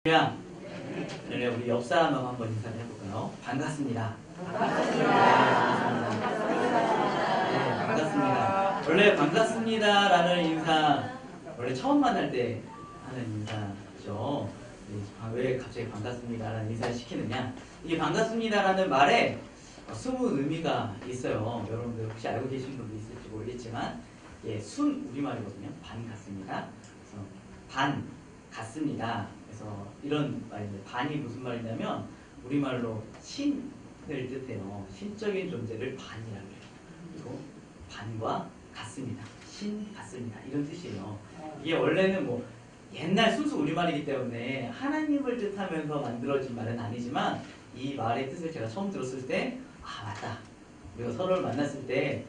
네, 우리 옆 사람하고 한번 인사를 해볼까요? 반갑습니다. 네, 반갑습니다. 원래 반갑습니다라는 인사 원래 처음 만날 때 하는 인사죠. 왜 갑자기 반갑습니다라는 인사를 시키느냐? 이 반갑습니다라는 말에 숨은 의미가 있어요. 여러분들 혹시 알고 계신 분도 있을지 모르겠지만 예, 순 우리말이거든요. 반 같습니다. 그래서 반 같습니다. 그래서 이런 말인데 반이 무슨 말이냐면 우리말로 신을 뜻해요. 신적인 존재를 반이라고 해요. 그리고 반과 같습니다. 신 같습니다. 이런 뜻이에요. 이게 원래는 뭐 옛날 순수 우리말이기 때문에 하나님을 뜻하면서 만들어진 말은 아니지만 이 말의 뜻을 제가 처음 들었을 때 맞다. 우리가 서로를 만났을 때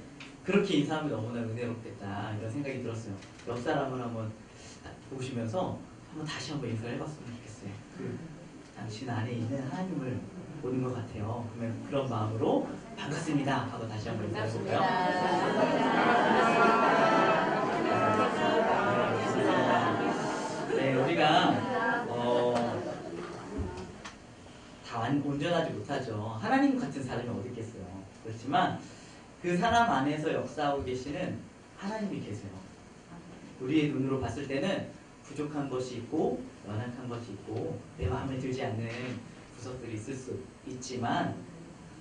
그렇게 인사하면 너무나 은혜롭겠다 이런 생각이 들었어요. 옆 사람을 한번 보시면서 다시 한번 인사를 해봤으면 좋겠어요. 당신 안에 있는 하나님을 보는 것 같아요. 그러면 그런 마음으로 반갑습니다 하고 다시 한번 인사해볼까요? 네, 우리가 다 온전하지 못하죠. 하나님 같은 사람이 어디 있겠어요. 그렇지만 그 사람 안에서 역사하고 계시는 하나님이 계세요. 우리의 눈으로 봤을 때는 부족한 것이 있고 연약한 것이 있고 내 마음에 들지 않는 구석들이 있을 수 있지만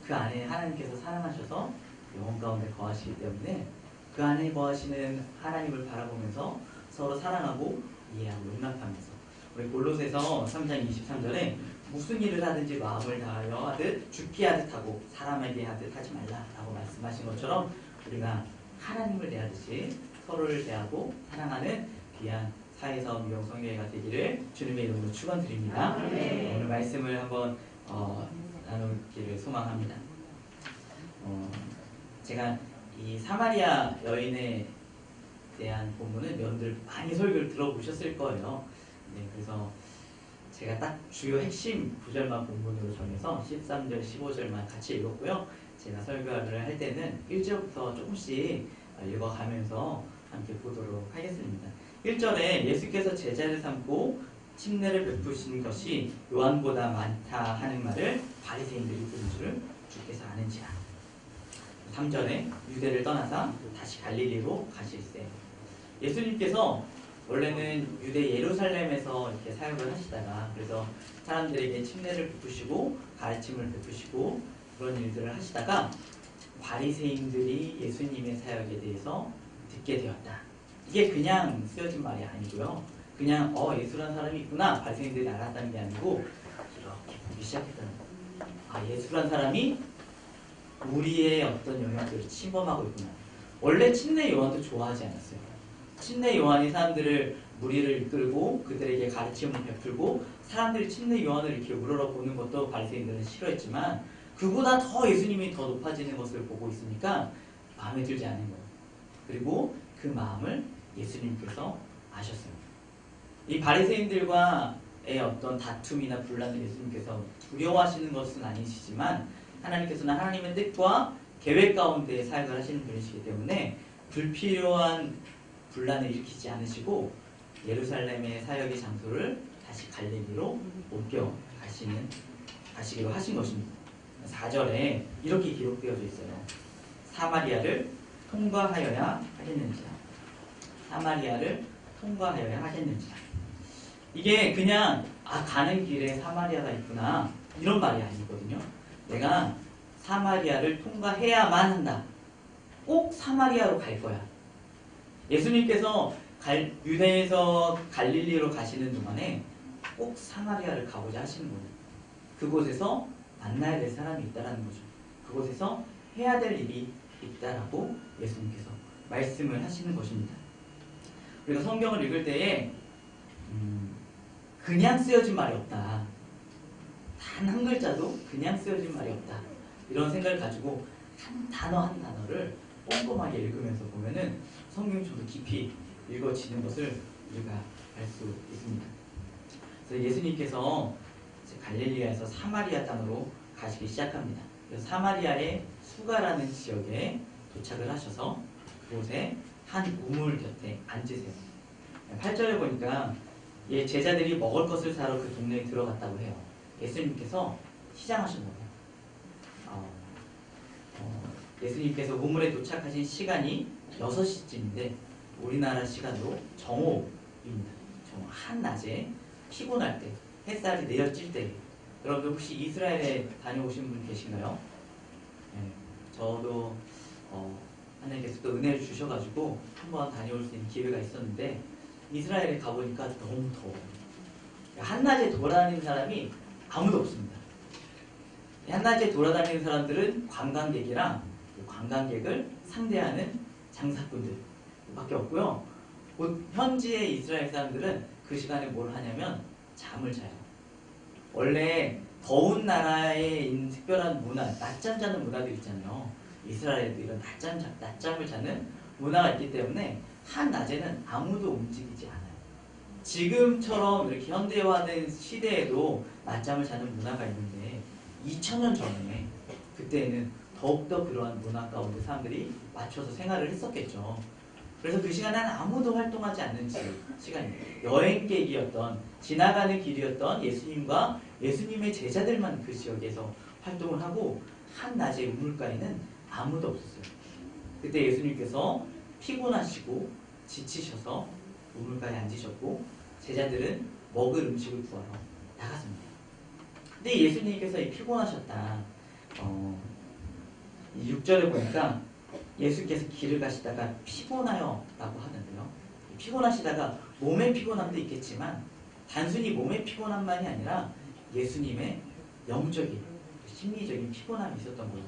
그 안에 하나님께서 사랑하셔서 영혼 가운데 거하시기 때문에 그 안에 거하시는 하나님을 바라보면서 서로 사랑하고 이해하고 용납하면서 우리 골로새서 3장 23절에 무슨 일을 하든지 마음을 다하여 하듯 죽게 하듯 하고 사람에게 하듯 하지 말라라고 말씀하신 것처럼 우리가 하나님을 대하듯이 서로를 대하고 사랑하는 귀한 사회사업 미용성교회가 되기를 주님의 이름으로 축원드립니다. 오늘 말씀을 한번 나누기를 소망합니다. 제가 이 사마리아 여인에 대한 본문은 여러분들 많이 설교를 들어보셨을 거예요. 네, 그래서 제가 딱 주요 핵심 구절만 본문으로 정해서 13절, 15절만 같이 읽었고요. 제가 설교를 할 때는 1절부터 조금씩 읽어가면서 함께 보도록 하겠습니다. 1절에 예수께서 제자를 삼고 침례를 베푸신 것이 요한보다 많다 하는 말을 바리새인들이 들은 줄을 주께서 아는지라. 3절에 유대를 떠나사 다시 갈릴리로 가실세. 예수님께서 원래는 유대 예루살렘에서 이렇게 사역을 하시다가 그래서 사람들에게 침례를 베푸시고 가르침을 베푸시고 그런 일들을 하시다가 바리새인들이 예수님의 사역에 대해서 듣게 되었다. 이게 그냥 쓰여진 말이 아니고요. 그냥 예수라는 사람이 있구나 바리새인들이 알았다는 게 아니고 이렇게 보기 시작했다는 거예요. 예수라는 사람이 우리의 어떤 영역들을 침범하고 있구나. 원래 침례 요한도 좋아하지 않았어요. 침례 요한이 사람들을 무리를 이끌고 그들에게 가르침을 베풀고 사람들이 침례 요한을 이렇게 우러러보는 것도 바리새인들은 싫어했지만 그보다 더 예수님이 더 높아지는 것을 보고 있으니까 마음에 들지 않은 거예요. 그리고 그 마음을 예수님께서 아셨어요. 이 바리새인들과의 어떤 다툼이나 분란을 예수님께서 두려워하시는 것은 아니시지만 하나님께서는 하나님의 뜻과 계획 가운데 사역을 하시는 분이시기 때문에 불필요한 분란을 일으키지 않으시고 예루살렘의 사역의 장소를 다시 갈릴리로 옮겨 가시기로 하신 것입니다. 4절에 이렇게 기록되어져 있어요. 사마리아를 통과하여야 하겠는지라. 사마리아를 통과하여야 하겠는지라. 이게 그냥 가는 길에 사마리아가 있구나 이런 말이 아니거든요. 내가 사마리아를 통과해야만 한다. 꼭 사마리아로 갈 거야. 예수님께서 유대에서 갈릴리로 가시는 동안에 꼭 사마리아를 가고자 하시는 거예요. 그곳에서 만나야 될 사람이 있다는 거죠. 그곳에서 해야 될 일이 있다라고 예수님께서 말씀을 하시는 것입니다. 우리가 성경을 읽을 때에 그냥 쓰여진 말이 없다. 단 한 글자도 그냥 쓰여진 말이 없다. 이런 생각을 가지고 한 단어 한 단어를 꼼꼼하게 읽으면서 보면은 성경이 좀 더 깊이 읽어지는 것을 우리가 알 수 있습니다. 그래서 예수님께서 갈릴리아에서 사마리아 땅으로 가시기 시작합니다. 그래서 사마리아의 수가라는 지역에 도착을 하셔서 그곳에 한 우물 곁에 앉으세요. 8절에 보니까 제자들이 먹을 것을 사러 그 동네에 들어갔다고 해요. 예수님께서 시장하신 거예요. 예수님께서 우물에 도착하신 시간이 6시쯤인데 우리나라 시간으로 정오입니다. 한낮에 피곤할 때, 햇살이 내려질 때. 여러분들 혹시 이스라엘에 다녀오신 분 계신가요? 네, 저도 하나님께서 또 은혜를 주셔가지고 한번 다녀올 수 있는 기회가 있었는데 이스라엘에 가보니까 너무 더워요. 한낮에 돌아다니는 사람이 아무도 없습니다. 한낮에 돌아다니는 사람들은 관광객이랑 관광객을 상대하는 장사꾼들 밖에 없고요. 현지의 이스라엘 사람들은 그 시간에 뭘 하냐면 잠을 자요. 원래 더운 나라에 있는 특별한 문화, 낮잠 자는 문화들 있잖아요. 이스라엘에도 이런 낮잠을 자는 문화가 있기 때문에 한낮에는 아무도 움직이지 않아요. 지금처럼 이렇게 현대화된 시대에도 낮잠을 자는 문화가 있는데 2000년 전에 그때는 더욱더 그러한 문화 가운데 사람들이 맞춰서 생활을 했었겠죠. 그래서 그 시간에는 아무도 활동하지 않는 시간이에요. 여행객이었던, 지나가는 길이었던 예수님과 예수님의 제자들만 그 지역에서 활동을 하고 한낮에 우물가에는 아무도 없었어요. 그때 예수님께서 피곤하시고 지치셔서 우물가에 앉으셨고 제자들은 먹을 음식을 구하러 나갔습니다. 근데 예수님께서 피곤하셨다. 6절에 보니까 예수께서 길을 가시다가 피곤하여 라고 하는데요. 피곤하시다가 몸의 피곤함도 있겠지만 단순히 몸의 피곤함만이 아니라 예수님의 영적인, 심리적인 피곤함이 있었던 거예요.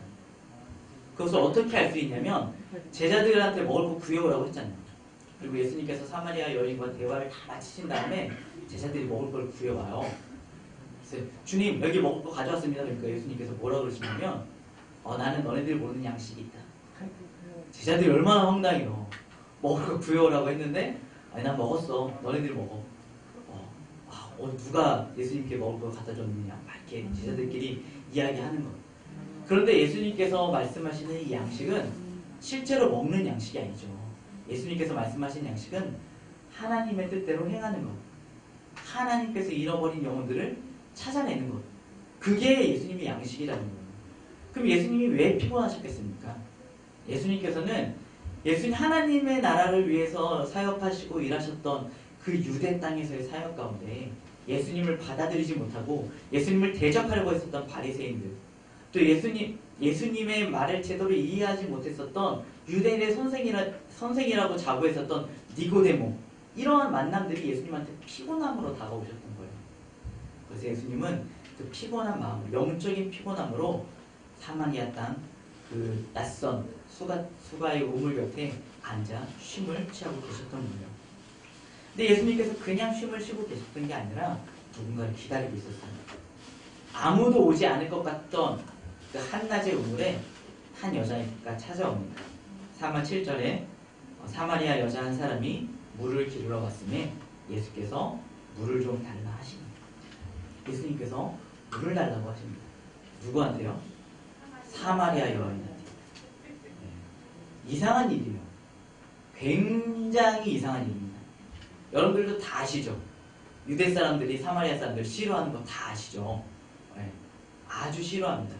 그것을 어떻게 알 수 있냐면 제자들한테 먹을 거 구해오라고 했잖아요. 그리고 예수님께서 사마리아 여인과 대화를 다 마치신 다음에 제자들이 먹을 걸 구해와요. 그래서 주님 여기 먹을 거 가져왔습니다. 그러니까 예수님께서 뭐라고 그러시냐면 나는 너네들이 모르는 양식이 있다. 제자들이 얼마나 황당해요. 먹을 거 구해오라고 했는데 아니 난 먹었어. 너네들이 먹어. 누가 예수님께 먹을 거 갖다 줬느냐 막 이렇게 제자들끼리 이야기하는 거. 그런데 예수님께서 말씀하시는 이 양식은 실제로 먹는 양식이 아니죠. 예수님께서 말씀하신 양식은 하나님의 뜻대로 행하는 것. 하나님께서 잃어버린 영혼들을 찾아내는 것. 그게 예수님의 양식이라는 거예요. 그럼 예수님이 왜 피곤하셨겠습니까? 예수님께서는 하나님의 나라를 위해서 사역하시고 일하셨던 그 유대 땅에서의 사역 가운데 예수님을 받아들이지 못하고 예수님을 대적하려고 했었던 바리새인들, 또 예수님의 말을 제대로 이해하지 못했었던 유대인의 선생이라고 자부했었던 니고데모, 이러한 만남들이 예수님한테 피곤함으로 다가오셨던 거예요. 그래서 예수님은 그 피곤한 마음, 영적인 피곤함으로 사마리아 땅 그 낯선 수가의 우물 곁에 앉아 쉼을 취하고 계셨던 거예요. 근데 예수님께서 그냥 쉼을 쉬고 계셨던 게 아니라 누군가를 기다리고 있었어요. 아무도 오지 않을 것 같던 그 한낮의 우물에 한 여자가 찾아옵니다. 3만 7절에 사마리아 여자 한 사람이 물을 기르러 왔음에 예수께서 물을 좀 달라 하십니다. 예수님께서 물을 달라고 하십니다. 누구한테요? 사마리아 여인한테. 이상한 일이에요. 굉장히 이상한 일입니다. 여러분들도 다 아시죠? 유대 사람들이 사마리아 사람들 싫어하는 거 다 아시죠? 네. 아주 싫어합니다.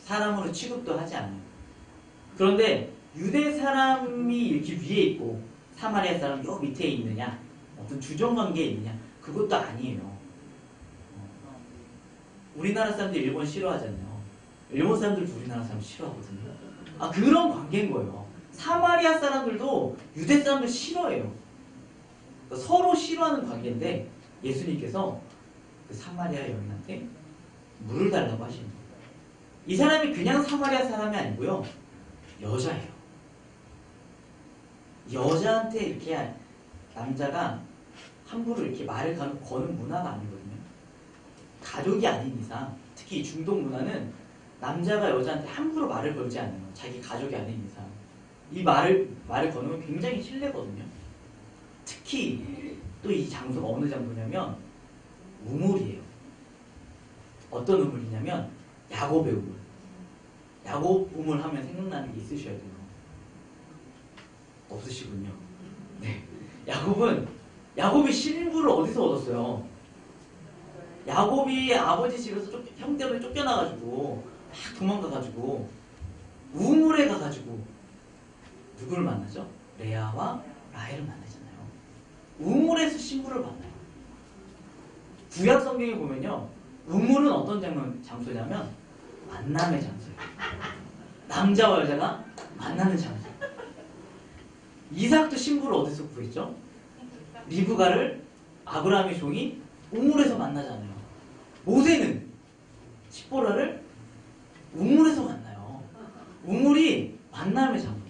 사람으로 취급도 하지 않아요. 그런데 유대 사람이 이렇게 위에 있고 사마리아 사람이 요 밑에 있느냐, 어떤 주종관계에 있느냐, 그것도 아니에요. 우리나라 사람들 일본 싫어하잖아요. 일본 사람들도 우리나라 사람 싫어하거든요. 그런 관계인 거예요. 사마리아 사람들도 유대 사람들 싫어해요. 그러니까 서로 싫어하는 관계인데 예수님께서 그 사마리아 여인한테 물을 달라고 하시는 거예요. 이 사람이 그냥 사마리아 사람이 아니고요. 여자예요. 여자한테 이렇게 남자가 함부로 이렇게 말을 거는 문화가 아니거든요. 가족이 아닌 이상, 특히 중동 문화는 남자가 여자한테 함부로 말을 걸지 않아요. 자기 가족이 아닌 이상. 이 말을 거는 굉장히 실례거든요. 특히 또 이 장소가 어느 장소냐면 우물이에요. 어떤 우물이냐면 야곱의 우물. 야곱 우물 하면 생각나는 게 있으셔야 돼요. 없으시군요. 네. 야곱은 야곱이 신부를 어디서 얻었어요? 야곱이 아버지 집에서 형 때문에 쫓겨나가지고 막 도망가가지고 우물에 가가지고 누구를 만나죠? 레아와 라헬을 만나잖아요. 우물에서 신부를 만나요. 구약 성경에 보면요, 우물은 어떤 장소냐면 만남의 장소예요. 남자와 여자가 만나는 장소. 이삭도 신부를 어디서 구했죠? 리브가를 아브라함의 종이 우물에서 만나잖아요. 모세는 시보라를 우물에서 만나요. 우물이 만남의 장소.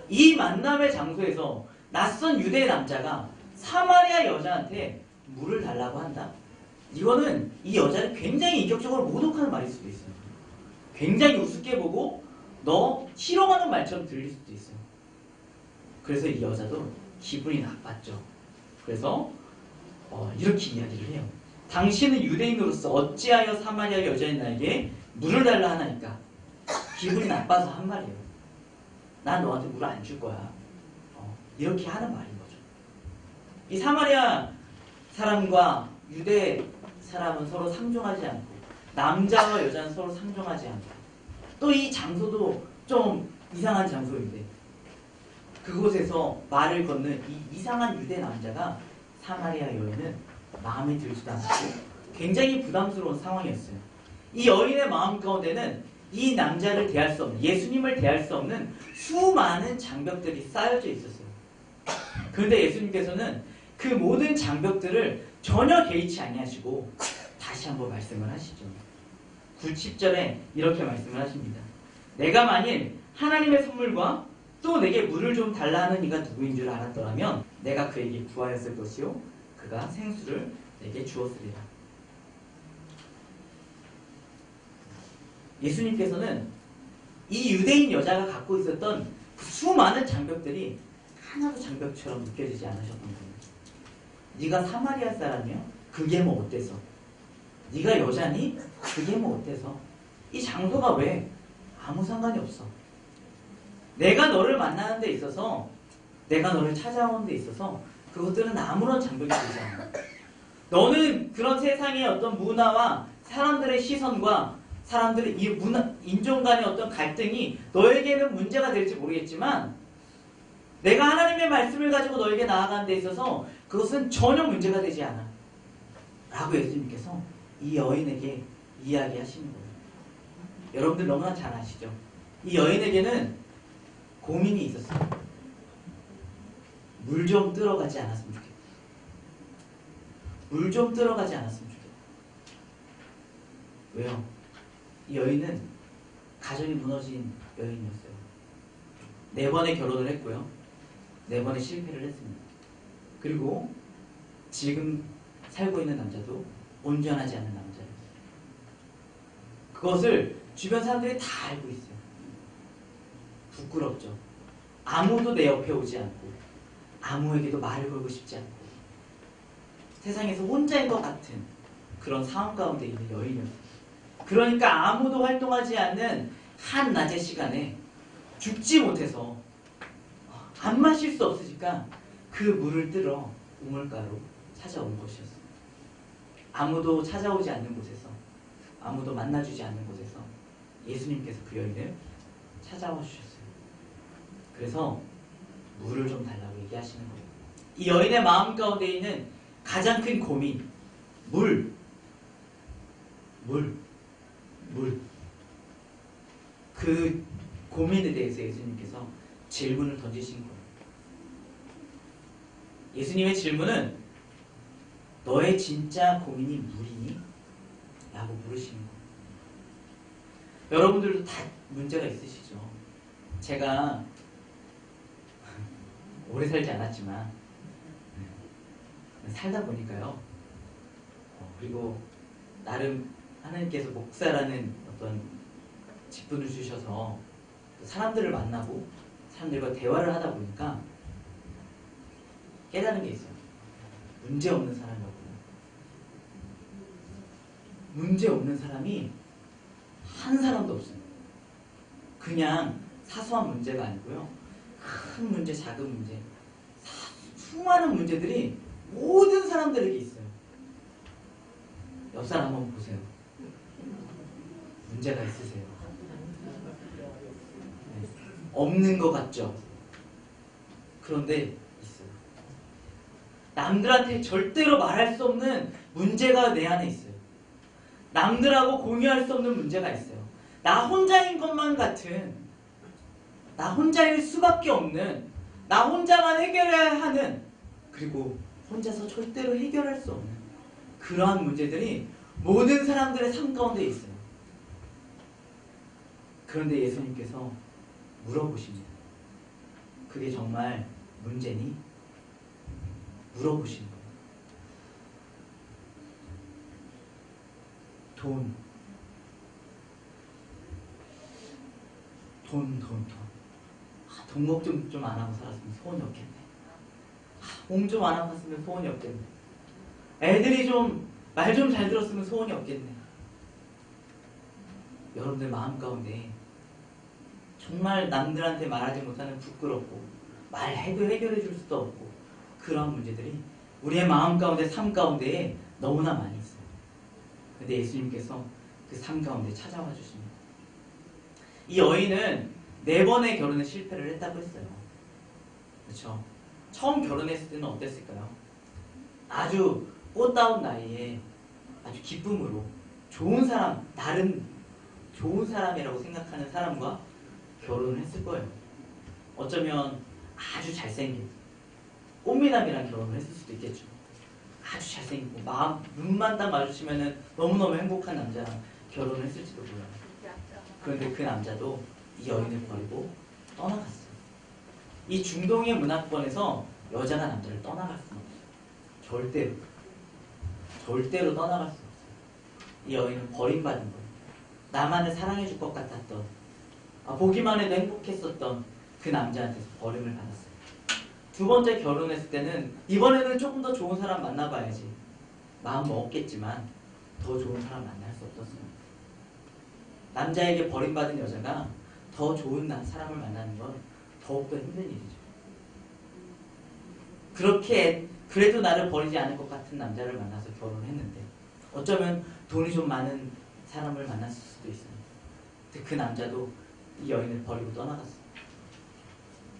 이 만남의 장소에서 낯선 유대 남자가 사마리아 여자한테 물을 달라고 한다. 이거는 이 여자를 굉장히 인격적으로 모독하는 말일 수도 있어요. 굉장히 우습게 보고 너 희롱하는 말처럼 들릴 수도 있어요. 그래서 이 여자도 기분이 나빴죠. 그래서 이렇게 이야기를 해요. 당신은 유대인으로서 어찌하여 사마리아 여자인 나에게 물을 달라 하나니까. 기분이 나빠서 한 말이에요. 난 너한테 물을 안 줄 거야. 이렇게 하는 말인 거죠. 이 사마리아 사람과 유대 사람은 서로 상종하지 않고, 남자와 여자는 서로 상종하지 않고, 또 이 장소도 좀 이상한 장소인데, 그곳에서 말을 걷는 이 이상한 유대 남자가 사마리아 여인은 마음에 들지도 않고 굉장히 부담스러운 상황이었어요. 이 여인의 마음 가운데는 이 남자를 대할 수 없는, 예수님을 대할 수 없는 수많은 장벽들이 쌓여져 있었어요. 그런데 예수님께서는 그 모든 장벽들을 전혀 개의치 아니하시고 다시 한번 말씀을 하시죠. 10절에 이렇게 말씀을 하십니다. 내가 만일 하나님의 선물과 또 내게 물을 좀 달라 하는 이가 누구인 줄 알았더라면 내가 그에게 구하였을 것이요 그가 생수를 내게 주었으리라. 예수님께서는 이 유대인 여자가 갖고 있었던 그 수많은 장벽들이 하나도 장벽처럼 느껴지지 않으셨던 거예요. 네가 사마리아 사람이야? 그게 뭐 어때서? 네가 여자니? 그게 뭐 어때서? 이 장소가 왜? 아무 상관이 없어. 내가 너를 만나는 데 있어서, 내가 너를 찾아오는 데 있어서 그것들은 아무런 장벽이 되지 않아. 너는 그런 세상의 어떤 문화와 사람들의 시선과 사람들의 이 인종 간의 어떤 갈등이 너에게는 문제가 될지 모르겠지만 내가 하나님의 말씀을 가지고 너에게 나아가는 데 있어서 그것은 전혀 문제가 되지 않아. 라고 예수님께서 이 여인에게 이야기하시는 거예요. 여러분들 너무나 잘 아시죠? 이 여인에게는 고민이 있었어요. 물 좀 들어가지 않았으면 좋겠다. 물 좀 들어가지 않았으면 좋겠다. 왜요? 이 여인은 가정이 무너진 여인이었어요. 4번의 결혼을 했고요. 4번의 실패를 했습니다. 그리고 지금 살고 있는 남자도 온전하지 않은 남자예요. 그것을 주변 사람들이 다 알고 있어요. 부끄럽죠. 아무도 내 옆에 오지 않고 아무에게도 말을 걸고 싶지 않고 세상에서 혼자인 것 같은 그런 상황 가운데 있는 여인이었어요. 그러니까 아무도 활동하지 않는 한 낮의 시간에 죽지 못해서 안 마실 수 없으니까 그 물을 들어 우물가로 찾아온 것이었어요. 아무도 찾아오지 않는 곳에서, 아무도 만나주지 않는 곳에서 예수님께서 그 여인을 찾아와 주셨어요. 그래서 물을 좀 달라고 얘기하시는 거예요. 이 여인의 마음 가운데 있는 가장 큰 고민, 물. 그 고민에 대해서 예수님께서 질문을 던지신 거예요. 예수님의 질문은 너의 진짜 고민이 물이니? 라고 물으시는 거예요. 여러분들도 다 문제가 있으시죠? 제가 오래 살지 않았지만 살다 보니까요. 그리고 나름 하나님께서 목사라는 어떤 직분을 주셔서 사람들을 만나고 사람들과 대화를 하다 보니까 깨달은 게 있어요. 문제 없는 사람이 없구나. 문제 없는 사람이 한 사람도 없어요. 그냥 사소한 문제가 아니고요. 큰 문제, 작은 문제, 수많은 문제들이 모든 사람들에게 있어요. 옆 사람 한번 보세요. 문제가 있으세요? 네. 없는 것 같죠? 그런데 있어요. 남들한테 절대로 말할 수 없는 문제가 내 안에 있어요. 남들하고 공유할 수 없는 문제가 있어요. 나 혼자인 것만 같은, 나 혼자일 수밖에 없는, 나 혼자만 해결해야 하는, 그리고 혼자서 절대로 해결할 수 없는 그러한 문제들이 모든 사람들의 삶 가운데 있어요. 그런데 예수님께서 물어보십니다. 그게 정말 문제니? 물어보시는 거예요. 돈. 돈 걱정 좀 안 하고 살았으면 소원이 없겠네. 몸 좀 안 아팠으면 소원이 없겠네. 애들이 좀 말 좀 잘 들었으면 소원이 없겠네. 여러분들 마음 가운데 정말 남들한테 말하지 못하는 부끄럽고 말해도 해결해 줄 수도 없고 그러한 문제들이 우리의 마음 가운데 삶 가운데에 너무나 많이 있어요. 근데 예수님께서 그 삶 가운데 찾아와 주십니다. 이 여인은 4번의 결혼에 실패를 했다고 했어요. 그렇죠? 처음 결혼했을 때는 어땠을까요? 아주 꽃다운 나이에 아주 기쁨으로 좋은 사람, 다른 좋은 사람이라고 생각하는 사람과 결혼을 했을 거예요. 어쩌면 아주 잘생긴 꽃미남이랑 결혼을 했을 수도 있겠죠. 아주 잘생기고 눈만 딱 마주치면 너무너무 행복한 남자랑 결혼을 했을지도 몰라요. 그런데 그 남자도 이 여인을 버리고 떠나갔어요. 이 중동의 문화권에서 여자가 남자를 떠나갈 수는 없어요. 절대로 떠나갈 수 없어요. 이 여인은 버림받은 거예요. 나만을 사랑해줄 것 같았던, 보기만 해도 행복했었던 그 남자한테서 버림을 받았어요. 2번째 결혼했을 때는 이번에는 조금 더 좋은 사람 만나봐야지 마음 먹었겠지만 더 좋은 사람 만날 수 없었어요. 남자에게 버림받은 여자가 더 좋은 사람을 만나는 건 더욱더 힘든 일이죠. 그렇게 그래도 나를 버리지 않을 것 같은 남자를 만나서 결혼을 했는데 어쩌면 돈이 좀 많은 사람을 만났을 수도 있어요. 근데 그 남자도 이 여인을 버리고 떠나갔어요.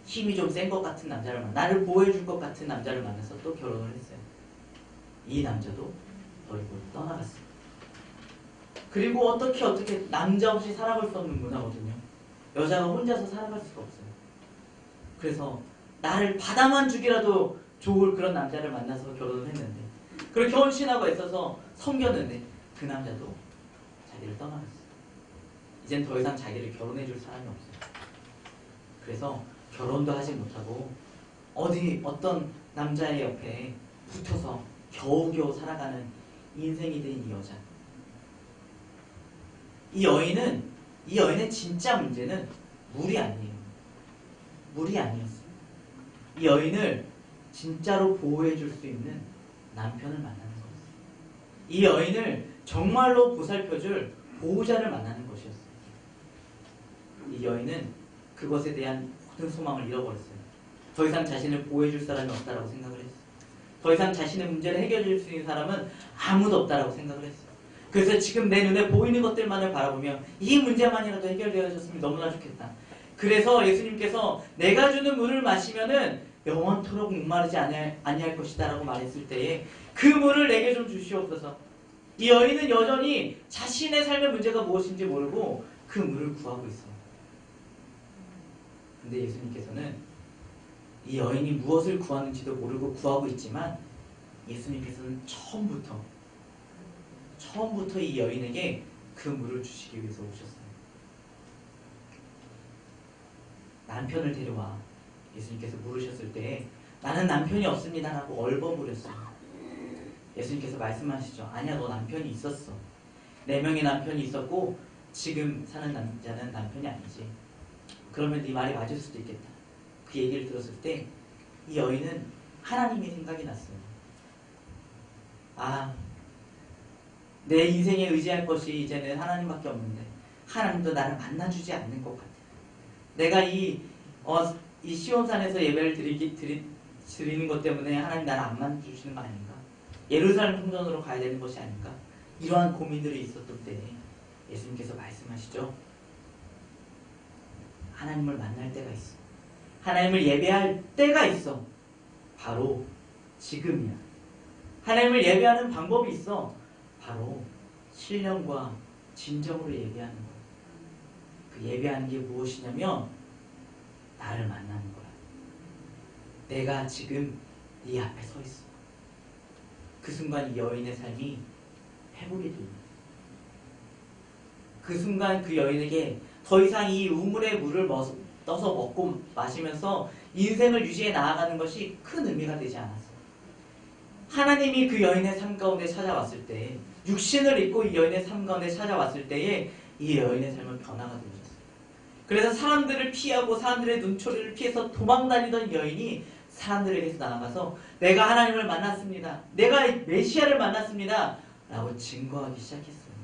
힘이 좀 센 것 같은 남자를 나를 보호해줄 것 같은 남자를 만나서 또 결혼을 했어요. 이 남자도 버리고 떠나갔어요. 그리고 어떻게 남자 없이 살아갈 수 없는 문화거든요. 여자가 혼자서 살아갈 수가 없어요. 그래서 나를 받아만 주기라도 좋을 그런 남자를 만나서 결혼을 했는데 그렇게 헌신하고 애써서 섬겼는데 그 남자도 자기를 떠나갔어요. 이젠 더 이상 자기를 결혼해줄 사람이 없어요. 그래서 결혼도 하지 못하고 어떤 남자의 옆에 붙어서 겨우겨우 살아가는 인생이 된 이 여자. 이 여인의 진짜 문제는 물이 아니에요. 물이 아니었어요. 이 여인을 진짜로 보호해줄 수 있는 남편을 만나는 거였어요. 이 여인을 정말로 보살펴줄 보호자를 만나는 것이었어요. 이 여인은 그것에 대한 모든 소망을 잃어버렸어요. 더 이상 자신을 보호해줄 사람이 없다라고 생각을 했어요. 더 이상 자신의 문제를 해결해줄 수 있는 사람은 아무도 없다라고 생각을 했어요. 그래서 지금 내 눈에 보이는 것들만을 바라보며 이 문제만이라도 해결되어졌으면 너무나 좋겠다. 그래서 예수님께서 내가 주는 물을 마시면은 영원토록 목마르지 아니할 것이다 라고 말했을 때에 그 물을 내게 좀 주시옵소서. 이 여인은 여전히 자신의 삶의 문제가 무엇인지 모르고 그 물을 구하고 있어요. 근데 예수님께서는 이 여인이 무엇을 구하는지도 모르고 구하고 있지만 예수님께서는 처음부터 이 여인에게 그 물을 주시기 위해서 오셨어요. 남편을 데려와. 예수님께서 물으셨을 때 나는 남편이 없습니다라고 얼버무렸어요. 예수님께서 말씀하시죠. 아니야, 너 남편이 있었어. 4명의 남편이 있었고 지금 사는 남자는 남편이 아니지. 그러면 네 말이 맞을 수도 있겠다. 그 얘기를 들었을 때 이 여인은 하나님이 생각이 났어요. 내 인생에 의지할 것이 이제는 하나님밖에 없는데 하나님도 나를 만나주지 않는 것 같아. 내가 이 시온산에서 예배를 드리는 것 때문에 하나님 나를 안 만져주시는 거 아닌가? 예루살렘 성전으로 가야 되는 것이 아닌가? 이러한 고민들이 있었던 때에 예수님께서 말씀하시죠. 하나님을 만날 때가 있어. 하나님을 예배할 때가 있어. 바로 지금이야. 하나님을 예배하는 방법이 있어. 바로 신령과 진정으로 예배하는 거야. 그 예배하는 게 무엇이냐면 나를 만나는 거야. 내가 지금 네 앞에 서 있어. 그 순간 이 여인의 삶이 회복이 됩니다. 그 순간 그 여인에게 더 이상 이 우물의 물을 떠서 먹고 마시면서 인생을 유지해 나아가는 것이 큰 의미가 되지 않았어요. 하나님이 그 여인의 삶 가운데 찾아왔을 때, 육신을 입고 이 여인의 삶 가운데 찾아왔을 때에 이 여인의 삶은 변화가 되어졌어요. 그래서 사람들을 피하고 사람들의 눈초리를 피해서 도망다니던 여인이 사람들에게서 나아가서 내가 하나님을 만났습니다. 내가 메시아를 만났습니다. 라고 증거하기 시작했어요.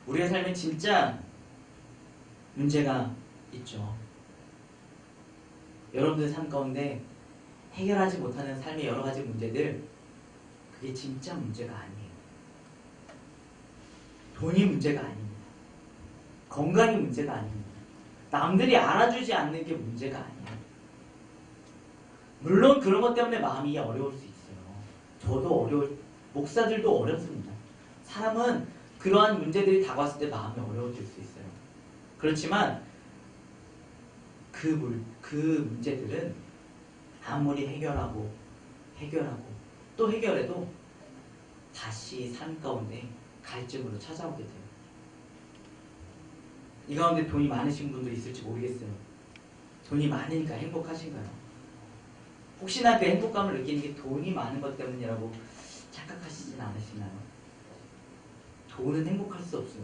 우리의 삶에 진짜 문제가 있죠. 여러분들 삶 가운데 해결하지 못하는 삶의 여러 가지 문제들, 그게 진짜 문제가 아니에요. 돈이 문제가 아닙니다. 건강이 문제가 아닙니다. 남들이 알아주지 않는 게 문제가 아니에요. 물론 그런 것 때문에 마음이 어려울 수 있어요. 목사들도 어렵습니다. 사람은 그러한 문제들이 다가왔을 때 마음이 어려워질 수 있어요. 그렇지만 그 문제들은 아무리 해결하고 또 해결해도 다시 삶 가운데 갈증으로 찾아오게 돼요. 이 가운데 돈이 많으신 분도 있을지 모르겠어요. 돈이 많으니까 행복하신가요? 혹시나 그 행복감을 느끼는 게 돈이 많은 것 때문이라고 착각하시진 않으시나요? 돈은 행복할 수 없어요.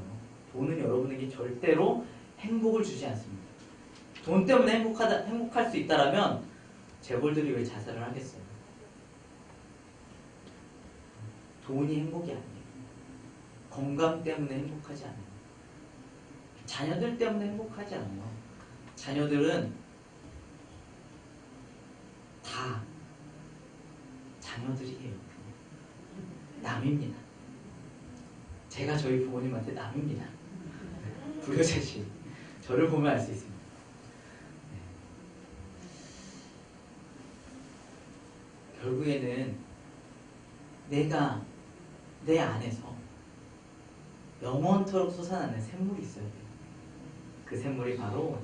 돈은 여러분에게 절대로 행복을 주지 않습니다. 돈 때문에 행복할 수 있다라면 재벌들이 왜 자살을 하겠어요? 돈이 행복이 아니에요. 건강 때문에 행복하지 않아요. 자녀들 때문에 행복하지 않아요. 자녀들은 다 자녀들이에요. 남입니다. 제가 저희 부모님한테 남입니다. 부여자식. 저를 보면 알 수 있습니다. 결국에는 내가 내 안에서 영원토록 솟아나는 샘물이 있어야 돼요. 그 샘물이 바로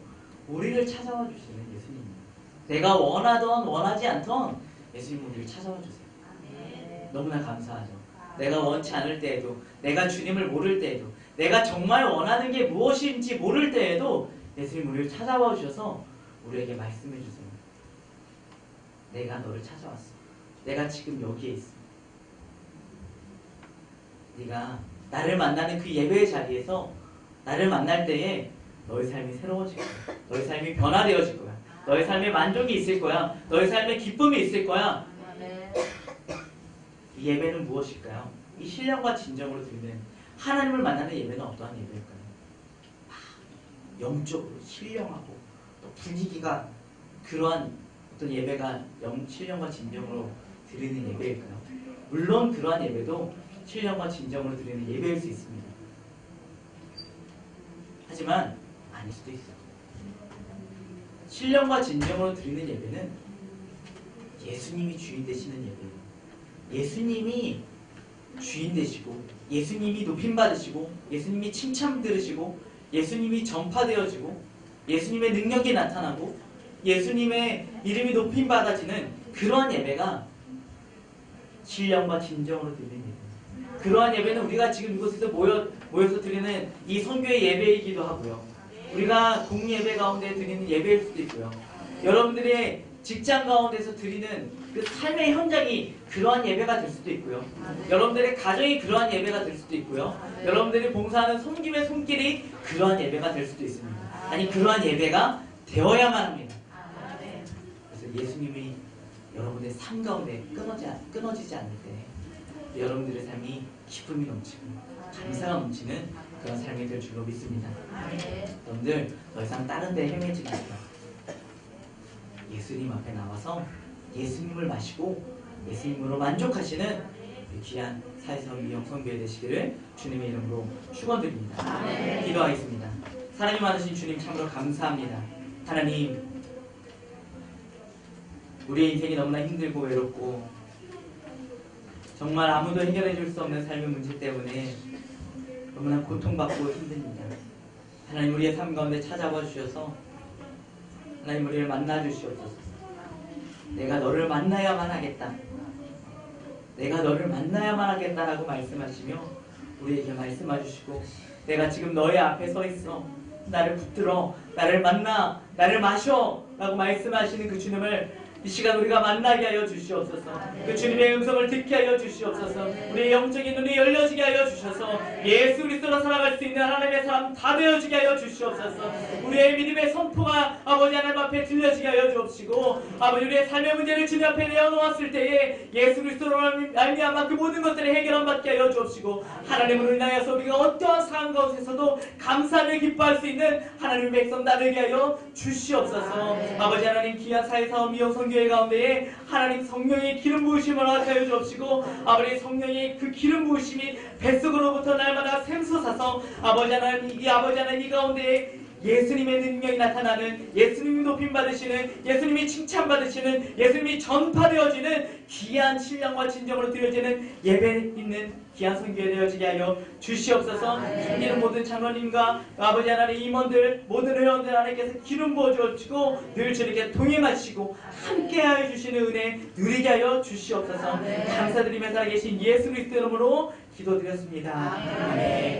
우리를 찾아와 주시는 예수님입니다. 내가 원하던 원하지 않던 예수님 우리를 찾아와 주세요. 너무나 감사하죠. 내가 원치 않을 때에도, 내가 주님을 모를 때에도, 내가 정말 원하는 게 무엇인지 모를 때에도 예수님 우리를 찾아와 주셔서 우리에게 말씀해 주세요. 내가 너를 찾아왔어. 내가 지금 여기에 있어. 네가 나를 만나는 그 예배의 자리에서 나를 만날 때에 너의 삶이 새로워질 거야. 너의 삶이 변화되어질 거야. 너의 삶에 만족이 있을 거야. 너의 삶에 기쁨이 있을 거야. 이 예배는 무엇일까요? 이 신령과 진정으로 드리는 하나님을 만나는 예배는 어떠한 예배일까요? 영적으로 신령하고 또 분위기가 그러한 어떤 예배가 신령과 진정으로 드리는 예배일까요? 물론 그러한 예배도 신령과 진정으로 드리는 예배일 수 있습니다. 하지만 아닐 수도 있어요. 신령과 진정으로 드리는 예배는 예수님이 주인 되시는 예배예요. 예수님이 주인 되시고, 예수님이 높임 받으시고, 예수님이 칭찬 들으시고, 예수님이 전파되어지고, 예수님의 능력이 나타나고, 예수님의 이름이 높임 받아지는 그러한 예배가 신령과 진정으로 드리는 예배입니다. 그러한 예배는 우리가 지금 이곳에서 모여서 드리는 이 선교의 예배이기도 하고요. 우리가 공예배 가운데 드리는 예배일 수도 있고요. 여러분들의 직장 가운데서 드리는 그 삶의 현장이 그러한 예배가 될 수도 있고요. 여러분들의 가정이 그러한 예배가 될 수도 있고요. 여러분들이 봉사하는 섬김의 손길이 그러한 예배가 될 수도 있습니다. 아니, 그러한 예배가 되어야만 합니다. 그래서 예수님이 여러분의 삶 가운데 끊어지지 않을 때 여러분들의 삶이 기쁨이 넘치고 감사가 넘치는 그런 삶이 될 줄로 믿습니다. 여러분들 더 이상 다른 데 헤매지 마세요. 예수님 앞에 나와서 예수님을 마시고 예수님으로 만족하시는 귀한 사회성 미형 성교회 되시기를 주님의 이름으로 축원드립니다. 기도하겠습니다. 사랑이 많으신 주님 참으로 감사합니다. 하나님, 우리의 인생이 너무나 힘들고 외롭고 정말 아무도 해결해 줄 수 없는 삶의 문제 때문에 너무나 고통받고 힘듭니다. 하나님, 우리의 삶 가운데 찾아와 주셔서 하나님 우리를 만나 주시옵소서. 내가 너를 만나야만 하겠다, 내가 너를 만나야만 하겠다라고 말씀하시며 우리에게 말씀해 주시고, 내가 지금 너의 앞에 서 있어 나를 붙들어 나를 만나 나를 마셔 라고 말씀하시는 그 주님을 이 시간 우리가 만나게 하여 주시옵소서. 그 주님의 음성을 듣게 하여 주시옵소서. 우리의 영적인 눈이 열려지게 하여 주셔서 예수 그리스도로 살아갈 수 있는 하나님의 사람 다 되어지게 하여 주시옵소서. 우리의 믿음의 선포가 아버지 하나님 앞에 들려지게 하여 주옵시고, 아버지 우리의 삶의 문제를 주님 앞에 내어놓았을 때에 예수 그리스도로 말미암아 그 모든 것들을 해결함 받게 하여 주옵시고, 하나님을 인하여서 우리가 어떠한 상황 가운데서도 감사를 기뻐할 수 있는 하나님의 백성 다 되게 하여 주시옵소서. 아버지 하나님, 귀한 사회사업 미용 성교회 가운데에 하나님 성령의 기름 부으심을 하여 주옵시고, 아버지 성령의 그 기름 부으심이 뱃속으로부터 날마다 샘솟아서 아버지 하나님 이 가운데에 예수님의 능력이 나타나는, 예수님이 높임 받으시는, 예수님이 칭찬 받으시는, 예수님이 전파되어지는 귀한 신령과 진정으로 드려지는 예배 있는 귀한 선교회 되어지게 하여 주시옵소서. 섬기는 모든 장로님과 아버지 하나님 임원들 모든 회원들 하나님께서 기름 부어 주시고 늘 주님께 동행하시고 함께하여 주시는 은혜 누리게 하여 주시옵소서. 감사드리며 살아계신 예수 그리스도 이름으로 기도드렸습니다. 아멘.